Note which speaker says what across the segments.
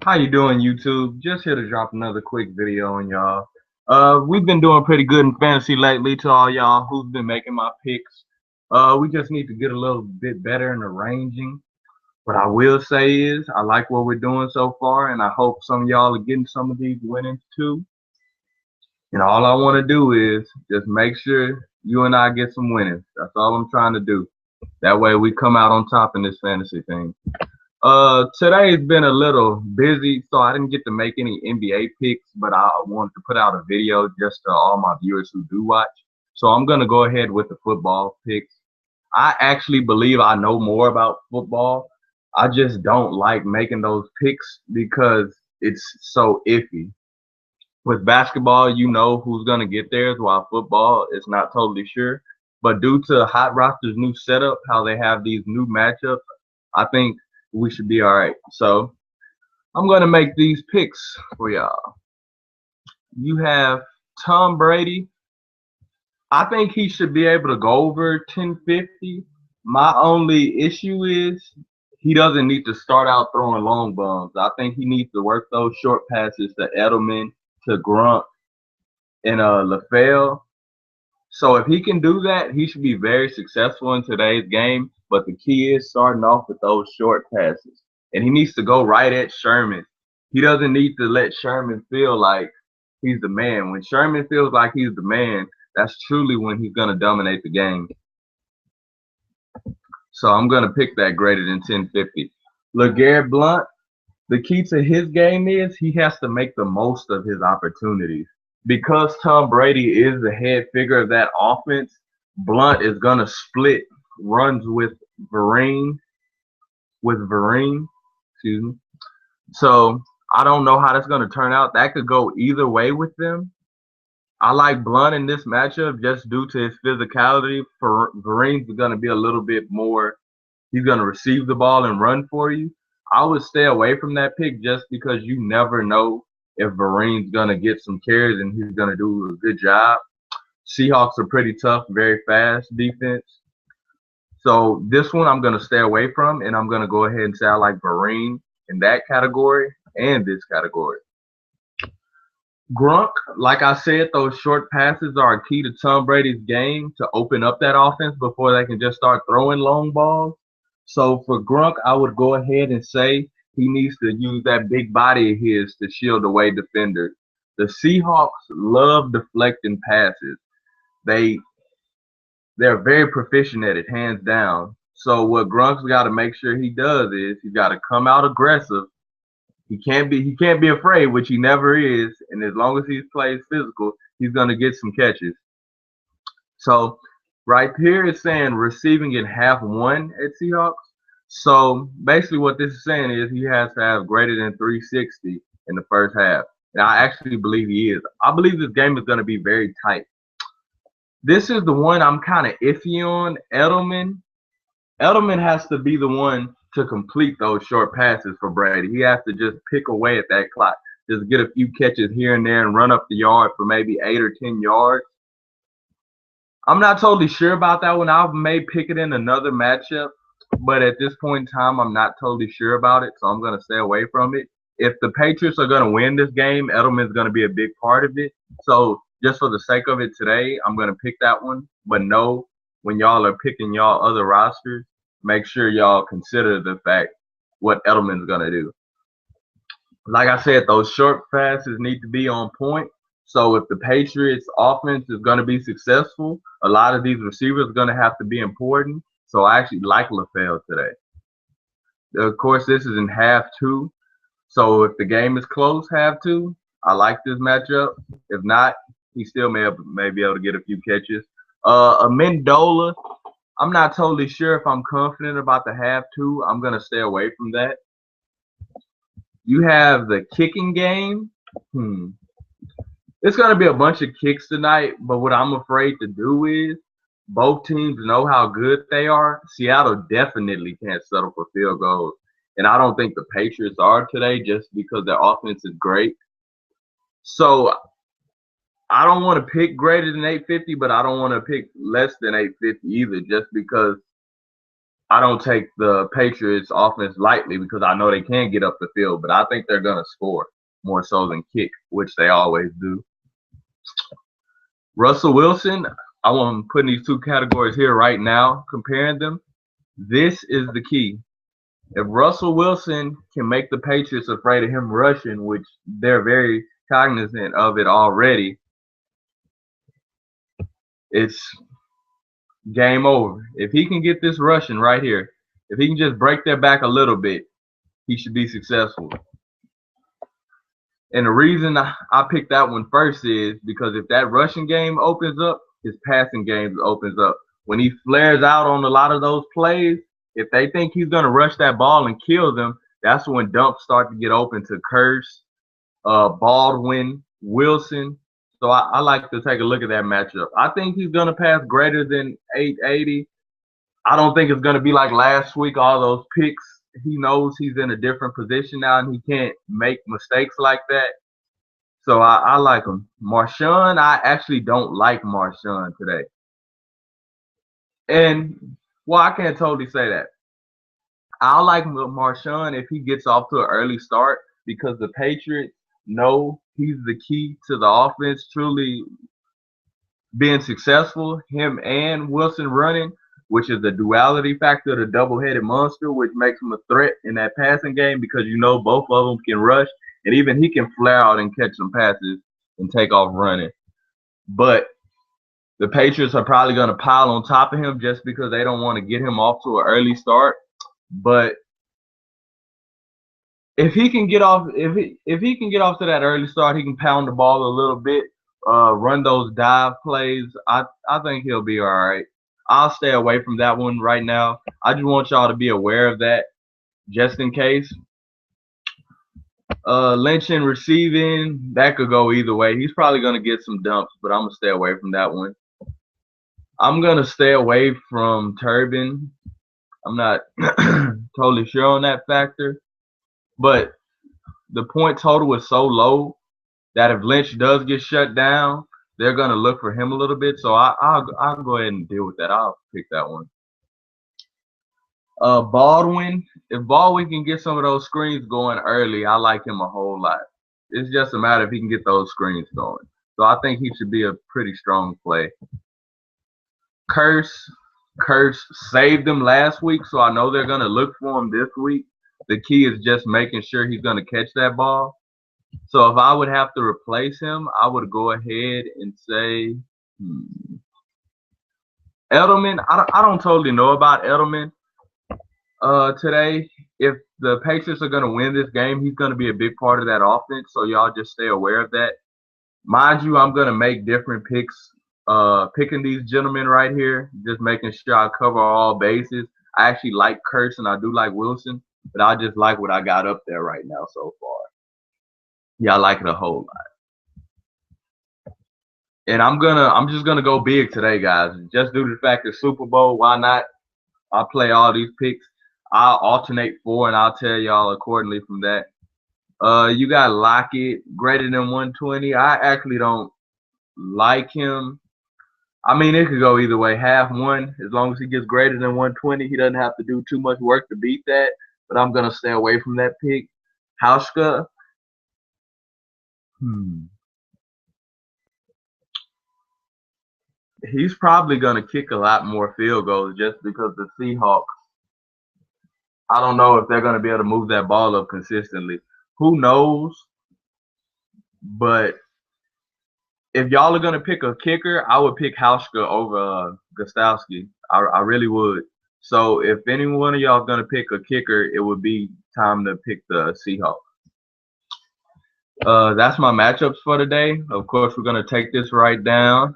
Speaker 1: How you doing, YouTube? Just here to drop another quick video on y'all. We've been doing pretty good in fantasy lately to all y'all who's been making my picks. We just need to get a little bit better in arranging. What I will say is I like what we're doing so far, and I hope some of y'all are getting some of these winnings too. And all I want to do is just make sure you and I get some winnings. That's all I'm trying to do. That way we come out on top in this fantasy thing. Today's been a little busy, so I didn't get to make any NBA picks, but I wanted to put out a video just to all my viewers who do watch. So I'm gonna go ahead with the football picks. I actually believe I know more about football. I just don't like making those picks because it's so iffy. With basketball, you know who's gonna get theirs, while football is not totally sure. But due to Hot Roster's new setup, how they have these new matchups, I think we should be all right. So I'm gonna make these picks for y'all. You have Tom Brady. I think he should be able to go over 1050. My only issue is he doesn't need to start out throwing long bombs. I think he needs to work those short passes to Edelman, to Grunt, and LaFell. So if he can do that, he should be very successful in today's game. But the key is starting off with those short passes. And he needs to go right at Sherman. He doesn't need to let Sherman feel like he's the man. When Sherman feels like he's the man, that's truly when he's going to dominate the game. So I'm going to pick that greater than 1050. LeGarrette Blunt, the key to his game is he has to make the most of his opportunities. Because Tom Brady is the head figure of that offense, Blunt is gonna split runs with Vereen, excuse me. So I don't know how that's gonna turn out. That could go either way with them. I like Blunt in this matchup just due to his physicality. Vereen's gonna be a little bit more. He's gonna receive the ball and run for you. I would stay away from that pick just because you never know if Vereen's gonna get some carries and he's gonna do a good job. Seahawks are pretty tough, very fast defense. So this one I'm gonna stay away from, and I'm gonna go ahead and say I like Vereen in that category and this category. Gronk, like I said, those short passes are a key to Tom Brady's game to open up that offense before they can just start throwing long balls. So for Gronk, I would go ahead and say he needs to use that big body of his to shield away defenders. The Seahawks love deflecting passes. They they're very proficient at it, hands down. So what Gronk's got to make sure he does is he's got to come out aggressive. He can't be afraid, which he never is. And as long as he plays physical, he's gonna get some catches. So right here it's saying receiving in half one at Seahawks. So basically what this is saying is he has to have greater than 360 in the first half. And I actually believe he is. I believe this game is going to be very tight. This is the one I'm kind of iffy on. Edelman. Edelman has to be the one to complete those short passes for Brady. He has to just pick away at that clock. Just get a few catches here and there and run up the yard for maybe 8 or 10 yards. I'm not totally sure about that one. I may pick it in another matchup, but at this point in time, I'm not totally sure about it, so I'm going to stay away from it. If the Patriots are going to win this game, Edelman's going to be a big part of it. So just for the sake of it today, I'm going to pick that one. But no, when y'all are picking y'all other rosters, make sure y'all consider the fact what Edelman's going to do. Like I said, those short passes need to be on point. So if the Patriots offense is going to be successful, a lot of these receivers are going to have to be important. So I actually like LaFell today. Of course, this is in half two. So if the game is close, half two, I like this matchup. If not, he still may be able to get a few catches. Amendola, I'm not totally sure if I'm confident about the half two. I'm going to stay away from that. You have the kicking game. It's going to be a bunch of kicks tonight, but what I'm afraid to do is both teams know how good they are. Seattle definitely can't settle for field goals. And I don't think the Patriots are today just because their offense is great. So I don't want to pick greater than 850, but I don't want to pick less than 850 either, just because I don't take the Patriots offense lightly because I know they can get up the field, but I think they're gonna score more so than kick, which they always do. Russell Wilson, I want to put in these two categories here right now, comparing them. This is the key. If Russell Wilson can make the Patriots afraid of him rushing, which they're very cognizant of it already, it's game over. If he can get this rushing right here, if he can just break their back a little bit, he should be successful. And the reason I picked that one first is because if that rushing game opens up, his passing game opens up. When he flares out on a lot of those plays, if they think he's going to rush that ball and kill them, that's when dumps start to get open to Kearse, Baldwin, Wilson. So I like to take a look at that matchup. I think he's going to pass greater than 880. I don't think it's going to be like last week, all those picks. He knows he's in a different position now and he can't make mistakes like that. So I like him. Marshawn, I actually don't like Marshawn today. And, well, I can't totally say that. I like Marshawn if he gets off to an early start because the Patriots know he's the key to the offense truly being successful. Him and Wilson running, which is the duality factor, the double-headed monster, which makes him a threat in that passing game because you know both of them can rush, and even he can flare out and catch some passes and take off running. But the Patriots are probably going to pile on top of him just because they don't want to get him off to an early start. But if he can get off, if he can get off to that early start, he can pound the ball a little bit, run those dive plays. I think he'll be all right. I'll stay away from that one right now. I just want y'all to be aware of that, just in case. Lynch in receiving, that could go either way. He's probably going to get some dumps, but I'm going to stay away from that one. I'm going to stay away from Turbin. I'm not totally sure on that factor. But the point total is so low that if Lynch does get shut down, they're going to look for him a little bit. So I'll go ahead and deal with that. I'll pick that one. Baldwin, if Baldwin can get some of those screens going early, I like him a whole lot. It's just a matter if he can get those screens going. So I think he should be a pretty strong play. Kearse saved them last week, so I know they're going to look for him this week. The key is just making sure he's going to catch that ball. So if I would have to replace him, I would go ahead and say Edelman. I don't totally know about Edelman today. If the Patriots are going to win this game, he's going to be a big part of that offense. So y'all just stay aware of that. Mind you, I'm going to make different picks, picking these gentlemen right here, just making sure I cover all bases. I actually like Kearse and I do like Wilson, but I just like what I got up there right now so far. Yeah, I like it a whole lot. And I'm just gonna go big today, guys. Just due to the fact it's Super Bowl, why not? I'll play all these picks. I'll alternate 4 and I'll tell y'all accordingly from that. You got Lockett greater than 120. I actually don't like him. I mean, it could go either way. Half one, as long as he gets greater than 120, he doesn't have to do too much work to beat that. But I'm gonna stay away from that pick. Hauschka. He's probably gonna kick a lot more field goals just because the Seahawks. I don't know if they're gonna be able to move that ball up consistently. Who knows? But if y'all are gonna pick a kicker, I would pick Hauschka over Gostkowski. I really would. So if any one of y'all is gonna pick a kicker, it would be time to pick the Seahawks. That's my matchups for today. Of course, we're gonna take this right down.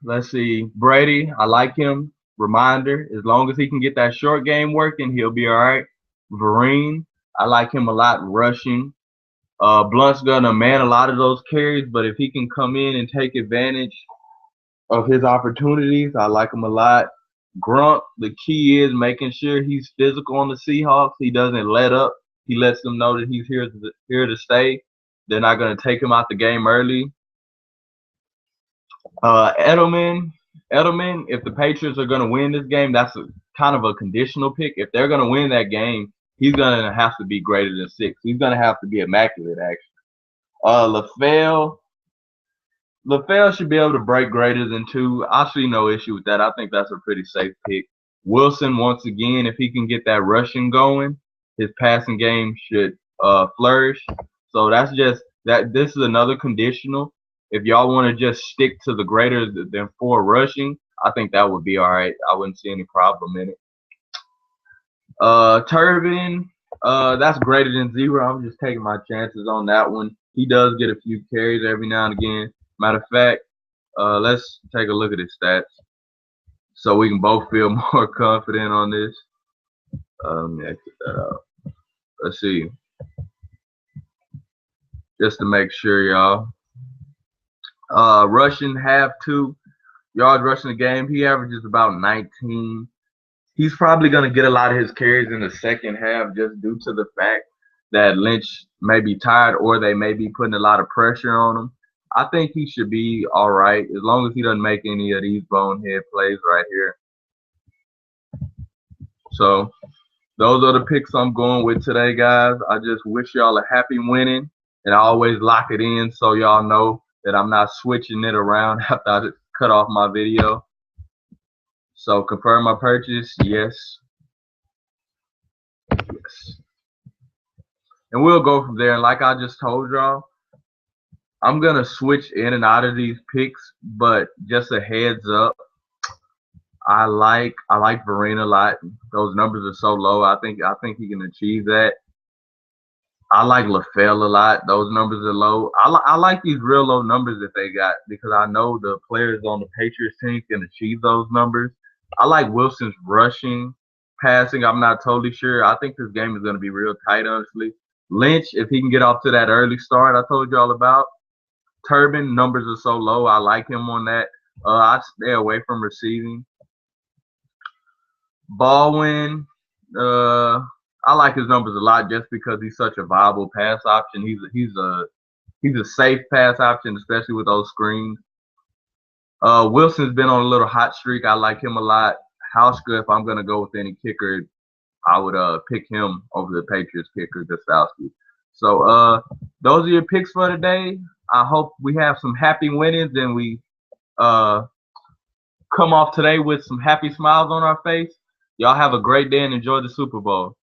Speaker 1: Let's see. Brady, I like him. Reminder, as long as he can get that short game working, he'll be all right. Vereen, I like him a lot rushing. Blunt's gonna man a lot of those carries, but if he can come in and take advantage of his opportunities, I like him a lot. Grunt, the key is making sure he's physical on the Seahawks. He doesn't let up. He lets them know that he's here to stay. They're not gonna take him out the game early. Edelman, Edelman, if the Patriots are going to win this game, that's kind of a conditional pick. If they're going to win that game, he's going to have to be greater than 6. He's going to have to be immaculate, actually. LaFell should be able to break greater than 2. I see no issue with that. I think that's a pretty safe pick. Wilson, once again, if he can get that rushing going, his passing game should flourish. So that's just that. This is another conditional. If y'all want to just stick to the greater than 4 rushing, I think that would be all right. I wouldn't see any problem in it. Turbin, that's greater than 0. I'm just taking my chances on that one. He does get a few carries every now and again. Matter of fact, let's take a look at his stats so we can both feel more confident on this. Let me exit that out. Let's see. Just to make sure, y'all. Rushing half 2 yards rushing the game. He averages about 19. He's probably going to get a lot of his carries in the second half just due to the fact that Lynch may be tired or they may be putting a lot of pressure on him. I think he should be all right as long as he doesn't make any of these bonehead plays right here. So those are the picks I'm going with today, guys. I just wish y'all a happy winning, and I always lock it in so y'all know that I'm not switching it around after I cut off my video. So confirm my purchase, yes. Yes. And we'll go from there. And like I just told y'all, I'm going to switch in and out of these picks, but just a heads up, I like Vereen a lot. Those numbers are so low. I think he can achieve that. I like LaFell a lot. Those numbers are low. I like these real low numbers that they got because I know the players on the Patriots team can achieve those numbers. I like Wilson's rushing, passing. I'm not totally sure. I think this game is going to be real tight, honestly. Lynch, if he can get off to that early start I told you all about. Turbin, numbers are so low. I like him on that. I stay away from receiving. Baldwin, I like his numbers a lot just because he's such a viable pass option. He's a safe pass option, especially with those screens. Wilson's been on a little hot streak. I like him a lot. Hauschka, if I'm gonna go with any kicker, I would pick him over the Patriots kicker, Gostkowski. So those are your picks for today. I hope we have some happy winnings and we come off today with some happy smiles on our face. Y'all have a great day and enjoy the Super Bowl.